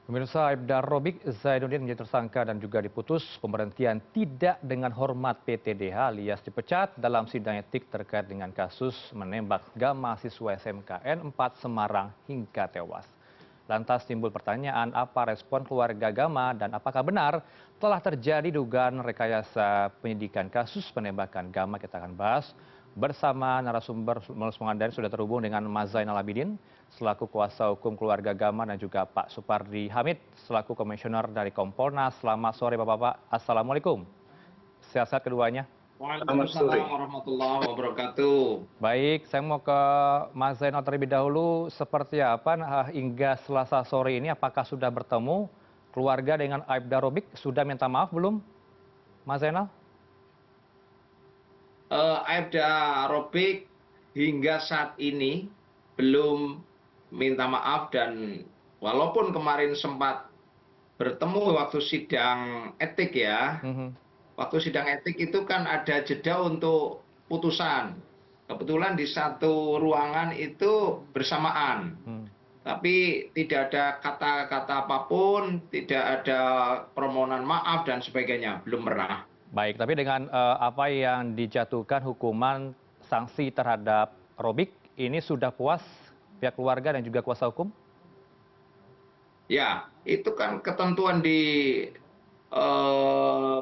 Pemirsa, Aibda Robik Zainuddin menjadi tersangka dan juga diputus pemberhentian tidak dengan hormat PTDH alias dipecat dalam sidang etik terkait dengan kasus menembak Gama siswa SMKN 4 Semarang hingga tewas. Lantas timbul pertanyaan apa respon keluarga Gama dan apakah benar telah terjadi dugaan rekayasa penyidikan kasus penembakan Gama. Kita akan bahas bersama narasumber melalui sambungan daring sudah terhubung dengan Mas Zainal Abidin selaku kuasa hukum keluarga Gama dan juga Pak Supardi Hamid selaku komisioner dari Kompolnas. Selamat sore Bapak-bapak. Assalamualaikum. Sehat-sehat keduanya. Selamat sore. Waalaikumsalam warahmatullahi wabarakatuh. Baik, saya mau ke Mas Zainal terlebih dahulu. Seperti apa hingga Selasa sore ini apakah sudah bertemu keluarga dengan Aibda Robik? Sudah minta maaf belum, Mas Zainal? Aibda Robik hingga saat ini belum minta maaf dan walaupun kemarin sempat bertemu waktu sidang etik ya, waktu sidang etik itu kan ada jeda untuk putusan. Kebetulan di satu ruangan itu bersamaan, tapi tidak ada kata-kata apapun, tidak ada permohonan maaf dan sebagainya, belum pernah. Baik, tapi dengan apa yang dijatuhkan hukuman sanksi terhadap Robik, ini sudah puas pihak keluarga dan juga kuasa hukum? Ya, itu kan ketentuan di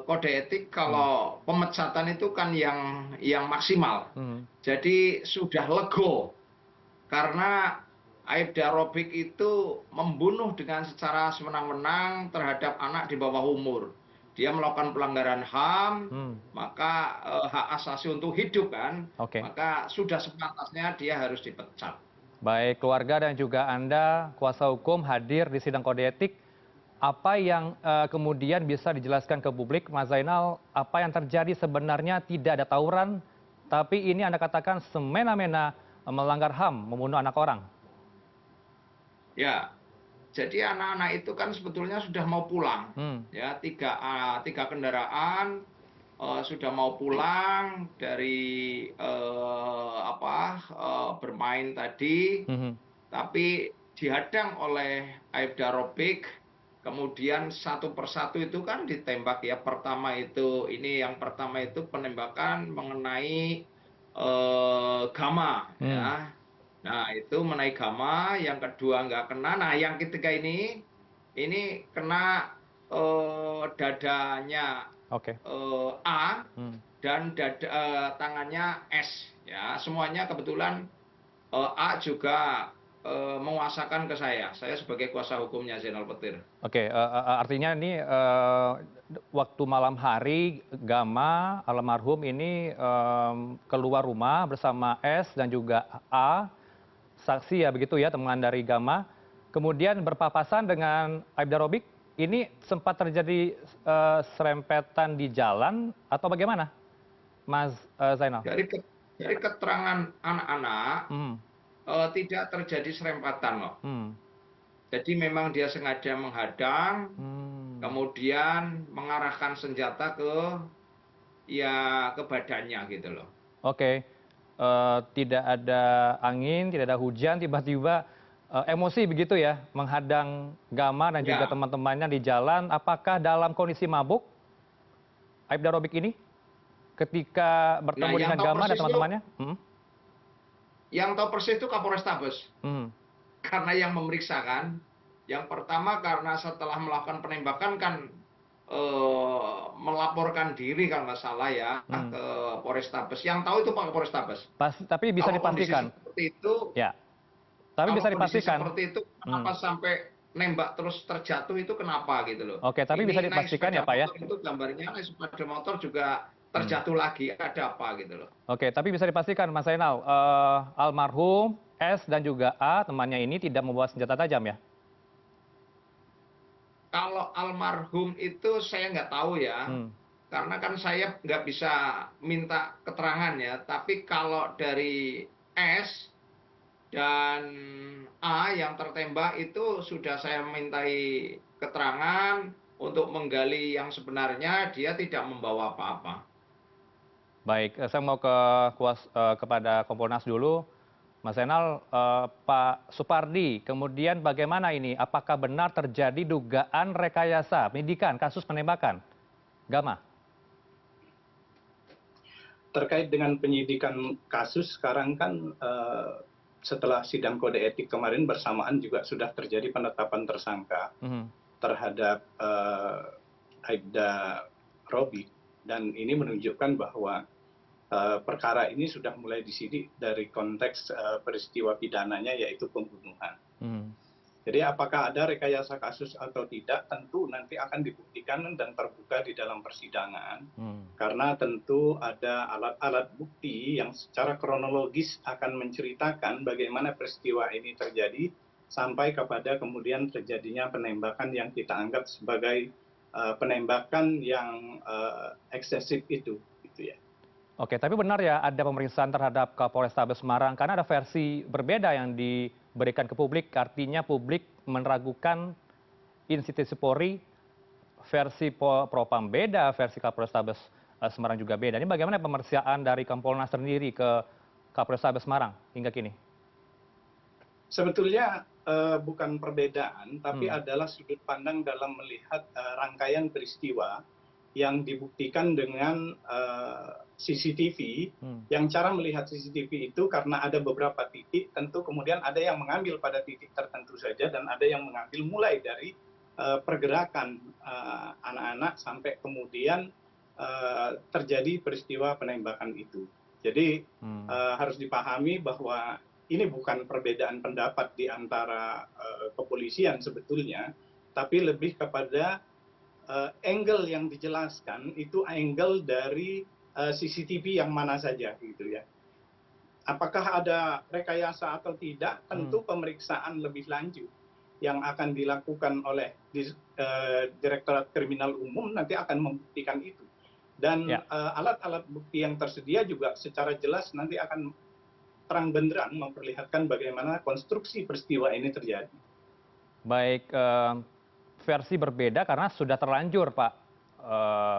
kode etik kalau pemecatan itu kan yang maksimal. Jadi sudah lego karena Aibda Robik itu membunuh dengan secara sewenang-wenang terhadap anak di bawah umur. Dia melakukan pelanggaran HAM, maka hak asasi untuk hidup kan, maka sudah sepantasnya dia harus dipecat. Baik, keluarga dan juga Anda, kuasa hukum hadir di sidang kode etik. Apa yang kemudian bisa dijelaskan ke publik, Mas Zainal, apa yang terjadi sebenarnya tidak ada tawuran, tapi ini Anda katakan semena-mena melanggar HAM, membunuh anak orang. Ya, jadi anak-anak itu kan sebetulnya sudah mau pulang. Ya, tiga kendaraan sudah mau pulang dari bermain tadi, tapi dihadang oleh Aibda Robik. Kemudian satu persatu itu kan ditembak ya. Yang pertama itu penembakan mengenai Gama ya. Nah, itu mengenai Gama, yang kedua nggak kena. Nah, yang ketiga ini kena dadanya A dan tangannya S ya. Semuanya kebetulan A juga menguasakan ke saya sebagai kuasa hukumnya Zainal Petir. Oke, artinya ini waktu malam hari Gama almarhum ini keluar rumah bersama S dan juga A, saksi ya begitu ya, teman dari Gama. Kemudian berpapasan dengan Aibda Robik, ini sempat terjadi serempetan di jalan atau bagaimana, Mas Zainal? Dari keterangan anak-anak, tidak terjadi serempatan loh. Jadi memang dia sengaja menghadang, kemudian mengarahkan senjata ke badannya gitu loh. Oke, tidak ada angin, tidak ada hujan, tiba-tiba emosi begitu ya, menghadang Gama dan juga teman-temannya di jalan. Apakah dalam kondisi mabuk, Aibda Robik ini, ketika bertemu dengan Gama dan teman-temannya? Yang tahu persis itu Kapolrestabes. Karena yang memeriksa kan, yang pertama karena setelah melakukan penembakan kan melaporkan diri kalau nggak salah ya ke Polrestabes. Yang tahu itu Pak Kapolrestabes. Tapi bisa dipastikan. Seperti itu. Ya. Tapi bisa dipastikan. Seperti itu kenapa sampai nembak terus terjatuh itu kenapa gitu loh. Oke, tapi bisa dipastikan ya Pak ya. Itu gambarnya naik sepeda motor juga terjatuh lagi, ada apa gitu loh. Oke, tapi bisa dipastikan Mas Zainal, almarhum S dan juga A temannya ini tidak membawa senjata tajam ya? Kalau almarhum itu saya nggak tahu ya, karena kan saya nggak bisa minta keterangan ya. Tapi kalau dari S dan A yang tertembak itu sudah saya mintai keterangan untuk menggali yang sebenarnya, dia tidak membawa apa-apa. Baik, saya mau kepada Kompolnas dulu, Mas Zainal, Pak Supardi, kemudian bagaimana ini? Apakah benar terjadi dugaan rekayasa penyidikan kasus penembakan? Gama? Terkait dengan penyidikan kasus sekarang kan setelah sidang kode etik kemarin bersamaan juga sudah terjadi penetapan tersangka terhadap Aibda Robi, dan ini menunjukkan bahwa perkara ini sudah mulai disidik dari konteks peristiwa pidananya, yaitu pembunuhan. Jadi apakah ada rekayasa kasus atau tidak, tentu nanti akan dibuktikan dan terbuka di dalam persidangan. Karena tentu ada alat-alat bukti yang secara kronologis akan menceritakan bagaimana peristiwa ini terjadi, sampai kepada kemudian terjadinya penembakan yang kita anggap sebagai penembakan yang eksesif itu, gitu ya. Oke, tapi benar ya ada pemeriksaan terhadap Kapolrestabes Semarang karena ada versi berbeda yang diberikan ke publik, artinya publik meragukan institusi Polri, versi Propam beda, versi Kapolrestabes Semarang juga beda. Ini bagaimana pemeriksaan dari Kompolnas sendiri ke Kapolrestabes Semarang hingga kini? Sebetulnya bukan perbedaan, tapi adalah sudut pandang dalam melihat rangkaian peristiwa yang dibuktikan dengan CCTV, yang cara melihat CCTV itu karena ada beberapa titik, tentu kemudian ada yang mengambil pada titik tertentu saja, dan ada yang mengambil mulai dari pergerakan anak-anak sampai kemudian terjadi peristiwa penembakan itu. Jadi harus dipahami bahwa ini bukan perbedaan pendapat di antara kepolisian sebetulnya, tapi lebih kepada angle yang dijelaskan itu angle dari CCTV yang mana saja, gitu ya. Apakah ada rekayasa atau tidak, tentu pemeriksaan lebih lanjut yang akan dilakukan oleh Direktorat Kriminal Umum nanti akan membuktikan itu. Dan alat-alat bukti yang tersedia juga secara jelas nanti akan terang benderang memperlihatkan bagaimana konstruksi peristiwa ini terjadi. Baik, versi berbeda karena sudah terlanjur Pak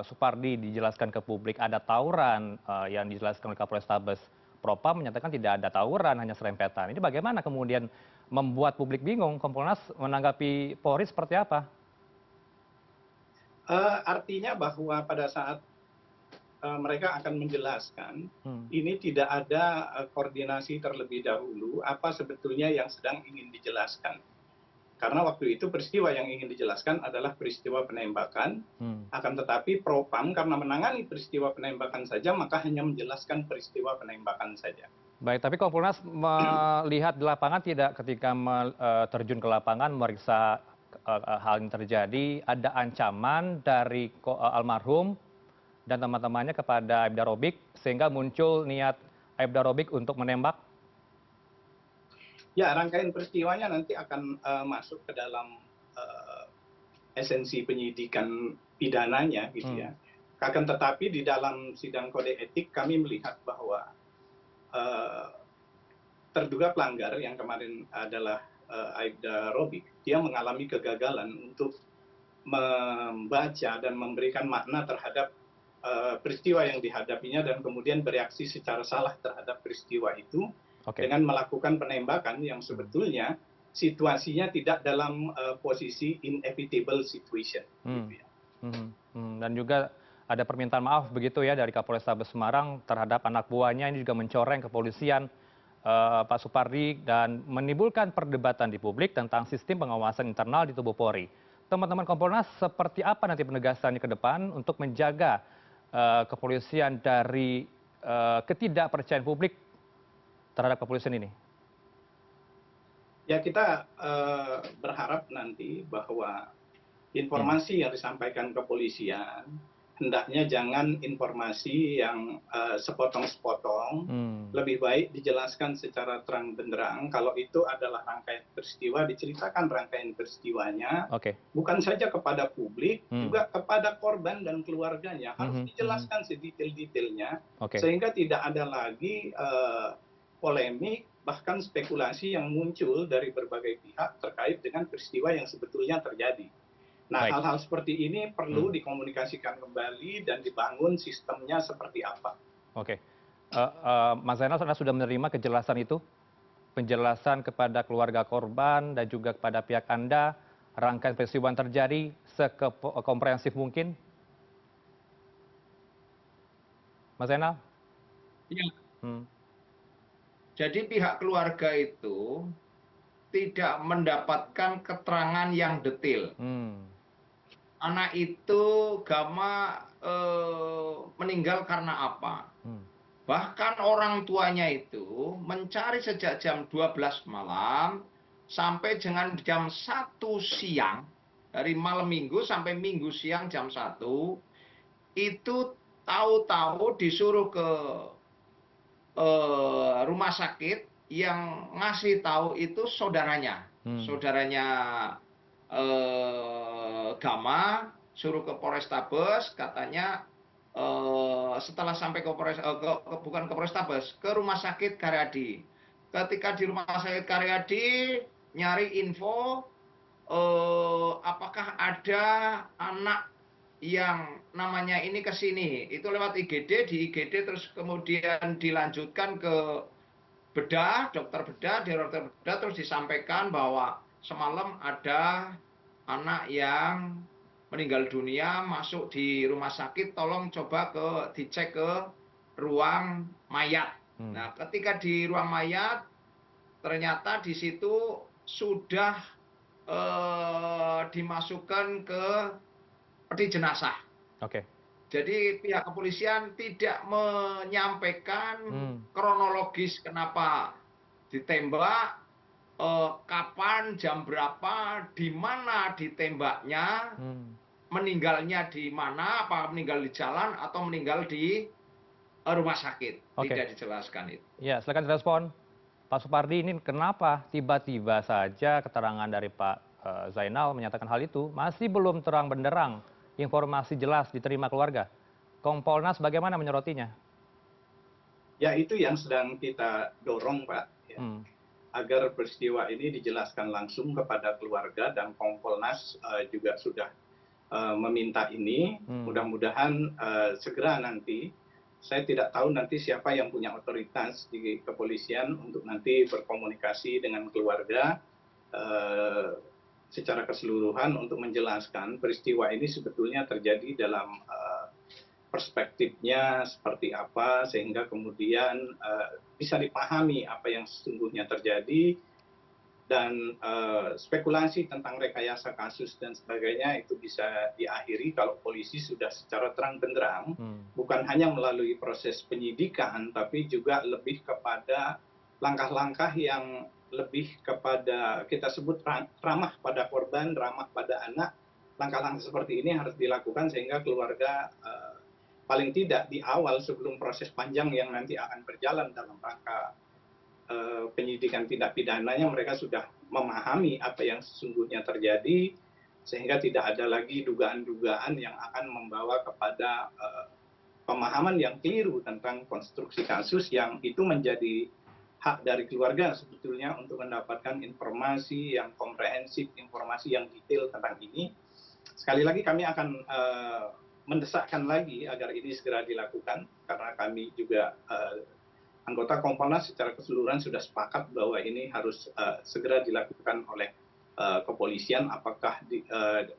Supardi dijelaskan ke publik ada tawuran yang dijelaskan oleh Kapolrestabes. Propam menyatakan tidak ada tawuran, hanya serempetan. Ini bagaimana kemudian membuat publik bingung? Kompolnas menanggapi Polri seperti apa? Artinya bahwa pada saat mereka akan menjelaskan, ini tidak ada koordinasi terlebih dahulu apa sebetulnya yang sedang ingin dijelaskan. Karena waktu itu peristiwa yang ingin dijelaskan adalah peristiwa penembakan, akan tetapi Propam karena menangani peristiwa penembakan saja, maka hanya menjelaskan peristiwa penembakan saja. Baik, tapi Kompolnas melihat di lapangan tidak, ketika terjun ke lapangan memeriksa hal yang terjadi, ada ancaman dari almarhum dan teman-temannya kepada Aibda Robik sehingga muncul niat Aibda Robik untuk menembak? Ya, rangkaian peristiwanya nanti akan masuk ke dalam esensi penyidikan pidananya, gitu ya. Akan tetapi di dalam sidang kode etik kami melihat bahwa terduga pelanggar yang kemarin adalah Aibda Robik, dia mengalami kegagalan untuk membaca dan memberikan makna terhadap peristiwa yang dihadapinya, dan kemudian bereaksi secara salah terhadap peristiwa itu dengan melakukan penembakan yang sebetulnya situasinya tidak dalam posisi inevitable situation. Gitu ya. Dan juga ada permintaan maaf begitu ya dari Kapolrestabes Semarang terhadap anak buahnya, ini juga mencoreng kepolisian, Pak Supardi, dan menimbulkan perdebatan di publik tentang sistem pengawasan internal di tubuh Polri. Teman-teman Kompolnas, seperti apa nanti penegasannya ke depan untuk menjaga kepolisian dari ketidakpercayaan publik terhadap kepolisian ini? Ya, kita berharap nanti bahwa informasi yang disampaikan kepolisian hendaknya jangan informasi yang sepotong-sepotong, lebih baik dijelaskan secara terang benderang. Kalau itu adalah rangkaian peristiwa, diceritakan rangkaian peristiwanya, bukan saja kepada publik, juga kepada korban dan keluarganya. Harus dijelaskan sedetail-detailnya, sehingga tidak ada lagi polemik, bahkan spekulasi yang muncul dari berbagai pihak terkait dengan peristiwa yang sebetulnya terjadi. Nah, hal-hal seperti ini perlu dikomunikasikan kembali dan dibangun sistemnya seperti apa. Mas Zainal, Anda sudah menerima kejelasan itu? penjelasan kepada keluarga korban dan juga kepada pihak Anda rangkaian peristiwa yang terjadi sekomprehensif mungkin? Mas Zainal? Ya, Hmm. jadi pihak keluarga itu tidak mendapatkan keterangan yang detail. Anak itu Gama meninggal karena apa? Bahkan orang tuanya itu mencari sejak jam 12 malam sampai dengan jam 1 siang, dari malam minggu sampai minggu siang jam 1, itu tahu-tahu disuruh ke rumah sakit, yang ngasih tahu itu saudaranya. Saudaranya Gama suruh ke Polrestabes, katanya setelah sampai ke bukan ke Polrestabes, ke rumah sakit Karyadi. Ketika di rumah sakit Karyadi nyari info apakah ada anak yang namanya ini ke sini, itu lewat IGD, di IGD terus kemudian dilanjutkan ke bedah, dokter bedah, di dokter bedah terus disampaikan bahwa semalam ada anak yang meninggal dunia masuk di rumah sakit, tolong coba dicek ke ruang mayat. Nah, ketika di ruang mayat ternyata di situ sudah dimasukkan ke peti jenazah. Jadi pihak kepolisian tidak menyampaikan kronologis kenapa ditembak, kapan, jam berapa, di mana ditembaknya, meninggalnya di mana, apa meninggal di jalan atau meninggal di rumah sakit. Tidak dijelaskan itu. Ya, silakan direspon. Pak Supardi, ini kenapa tiba-tiba saja keterangan dari Pak Zainal menyatakan hal itu masih belum terang benderang, informasi jelas diterima keluarga. Kompolnas bagaimana menyoroti?nya? Ya, itu yang sedang kita dorong, Pak. Ya. Agar peristiwa ini dijelaskan langsung kepada keluarga, dan Kompolnas juga sudah meminta ini. Mudah-mudahan segera nanti, saya tidak tahu nanti siapa yang punya otoritas di kepolisian untuk nanti berkomunikasi dengan keluarga secara keseluruhan untuk menjelaskan peristiwa ini sebetulnya terjadi dalam perspektifnya seperti apa, sehingga kemudian bisa dipahami apa yang sesungguhnya terjadi, dan spekulasi tentang rekayasa kasus dan sebagainya itu bisa diakhiri kalau polisi sudah secara terang benderang, bukan hanya melalui proses penyidikan, tapi juga lebih kepada langkah-langkah yang lebih kepada, kita sebut ramah pada korban, ramah pada anak. Langkah-langkah seperti ini harus dilakukan sehingga keluarga paling tidak di awal sebelum proses panjang yang nanti akan berjalan dalam rangka penyidikan tindak pidananya, mereka sudah memahami apa yang sesungguhnya terjadi, sehingga tidak ada lagi dugaan-dugaan yang akan membawa kepada pemahaman yang keliru tentang konstruksi kasus, yang itu menjadi hak dari keluarga sebetulnya untuk mendapatkan informasi yang komprehensif, informasi yang detail tentang ini. Sekali lagi kami akan mendesakkan lagi agar ini segera dilakukan, karena kami juga anggota Kompolnas secara keseluruhan sudah sepakat bahwa ini harus segera dilakukan oleh kepolisian, apakah di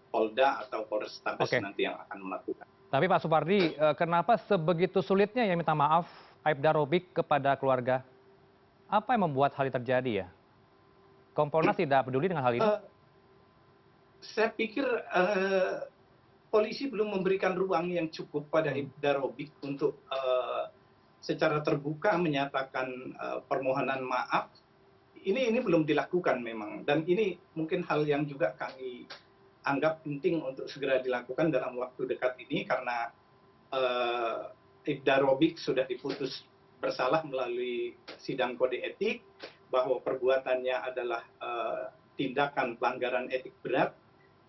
Polda atau Polrestabes nanti yang akan melakukan. Tapi Pak Supardi, kenapa sebegitu sulitnya yang minta maaf Aibda Robik kepada keluarga? Apa yang membuat hal ini terjadi ya? Kompolnas tidak peduli dengan hal ini? Saya pikir polisi belum memberikan ruang yang cukup pada Aibda Robik untuk secara terbuka menyatakan permohonan maaf. Ini belum dilakukan memang, dan ini mungkin hal yang juga kami anggap penting untuk segera dilakukan dalam waktu dekat ini, karena Aibda Robik sudah diputus bersalah melalui sidang kode etik, bahwa perbuatannya adalah tindakan pelanggaran etik berat.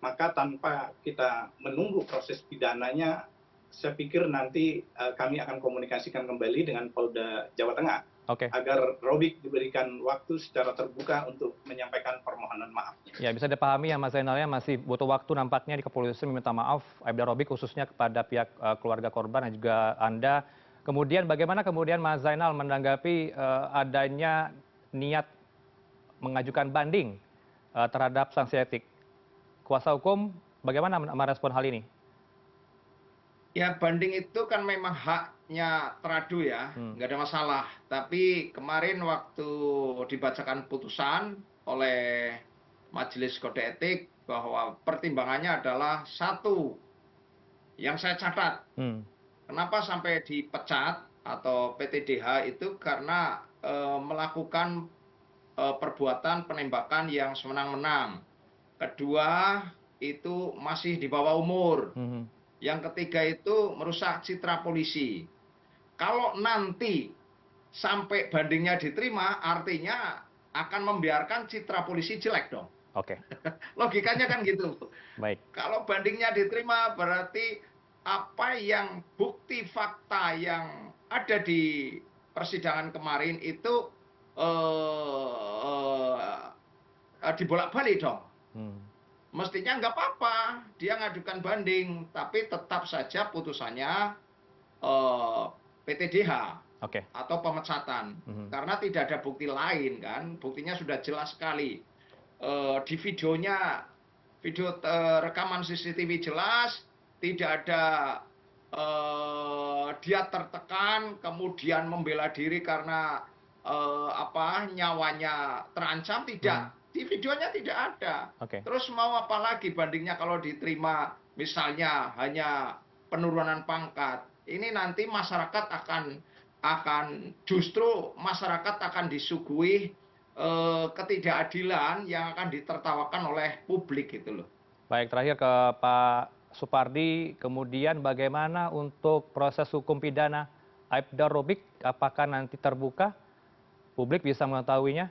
Maka tanpa kita menunggu proses pidananya, saya pikir nanti kami akan komunikasikan kembali dengan Polda Jawa Tengah agar Robik diberikan waktu secara terbuka untuk menyampaikan permohonan maafnya. Ya, bisa dipahami ya Mas Zainal, ya masih butuh waktu nampaknya di kepolisian meminta maaf Aibda Robik khususnya kepada pihak keluarga korban dan juga Anda. Kemudian bagaimana kemudian Mas Zainal menanggapi adanya niat mengajukan banding terhadap sanksi etik. Kuasa hukum bagaimana merespon hal ini? Ya, banding itu kan memang haknya teradu ya, nggak ada masalah. Tapi kemarin waktu dibacakan putusan oleh Majelis Kode Etik bahwa pertimbangannya adalah satu, yang saya catat, kenapa sampai dipecat atau PTDH itu karena melakukan perbuatan penembakan yang semenang-menang. Kedua, itu masih di bawah umur. Yang ketiga itu merusak citra polisi. Kalau nanti sampai bandingnya diterima, artinya akan membiarkan citra polisi jelek dong. Oke. Logikanya kan gitu. Baik. Kalau bandingnya diterima, berarti apa yang bukti fakta yang ada di persidangan kemarin itu dibolak-balik dong. Mestinya nggak apa-apa dia ngajukan banding, tapi tetap saja putusannya PTDH atau pemecatan, karena tidak ada bukti lain kan, buktinya sudah jelas sekali. Di videonya, video rekaman CCTV jelas, tidak ada dia tertekan kemudian membela diri karena nyawanya terancam, tidak. Di videonya tidak ada. Terus mau apa lagi bandingnya kalau diterima misalnya hanya penurunan pangkat. Ini nanti masyarakat akan justru masyarakat akan disuguhi ketidakadilan yang akan ditertawakan oleh publik gitu loh. Baik, terakhir ke Pak Supardi, kemudian bagaimana untuk proses hukum pidana Aibda Robik, apakah nanti terbuka, publik bisa mengetahuinya?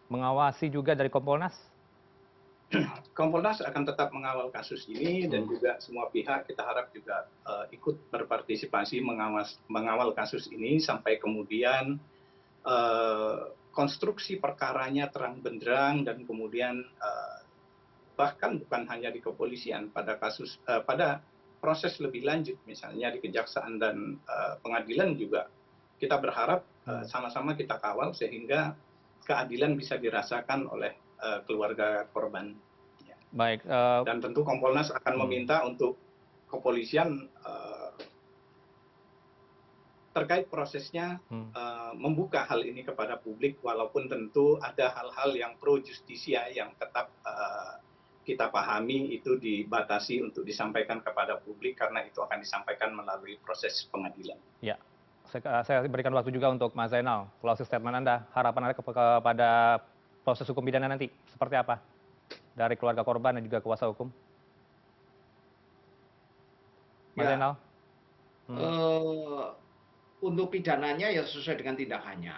Mengawasi juga dari Kompolnas? Kompolnas akan tetap mengawal kasus ini dan juga semua pihak kita harap juga ikut berpartisipasi mengawal kasus ini sampai kemudian konstruksi perkaranya terang benderang dan kemudian bahkan bukan hanya di kepolisian pada proses lebih lanjut misalnya di kejaksaan dan pengadilan juga kita berharap sama-sama kita kawal sehingga keadilan bisa dirasakan oleh keluarga korban. Baik. Dan tentu Kompolnas akan meminta untuk kepolisian terkait prosesnya membuka hal ini kepada publik, walaupun tentu ada hal-hal yang pro justisia yang tetap kita pahami itu dibatasi untuk disampaikan kepada publik karena itu akan disampaikan melalui proses pengadilan. Ya. Saya berikan waktu juga untuk Mas Zainal. Closing statement Anda, harapan Anda kepada proses hukum pidana nanti seperti apa dari keluarga korban dan juga kuasa hukum? Mas Zainal? Untuk pidananya ya sesuai dengan tindakannya.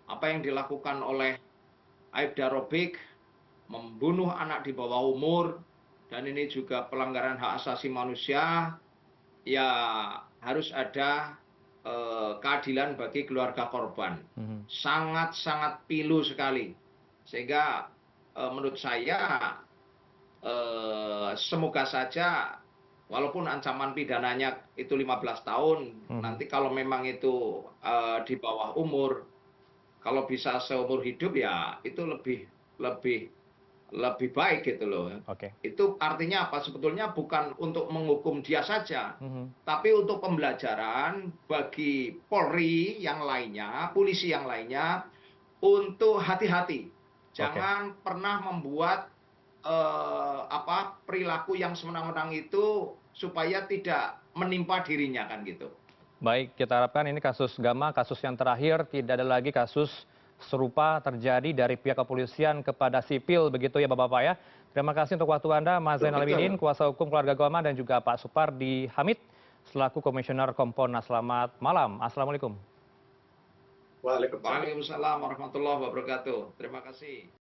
Apa yang dilakukan oleh Aibda Robik, membunuh anak di bawah umur, dan ini juga pelanggaran hak asasi manusia, ya harus ada keadilan bagi keluarga korban. Sangat-sangat pilu sekali. Sehingga menurut saya semoga saja walaupun ancaman pidananya itu 15 tahun, nanti kalau memang itu di bawah umur, kalau bisa seumur hidup ya itu lebih baik gitu loh. Itu artinya apa? Sebetulnya bukan untuk menghukum dia saja, tapi untuk pembelajaran bagi Polri yang lainnya, polisi yang lainnya, untuk hati-hati. Jangan pernah membuat perilaku yang semena-mena itu supaya tidak menimpa dirinya kan gitu. Baik, kita harapkan ini kasus Gama, kasus yang terakhir, tidak ada lagi kasus serupa terjadi dari pihak kepolisian kepada sipil, begitu ya Bapak-Bapak ya. Terima kasih untuk waktu Anda, Mas Zainal Abidin, kuasa hukum keluarga Gama, dan juga Pak Supardi Hamid, selaku Komisioner Kompolnas. Selamat malam. Assalamualaikum. Waalaikumsalam. Waalaikumsalam warahmatullahi wabarakatuh. Terima kasih.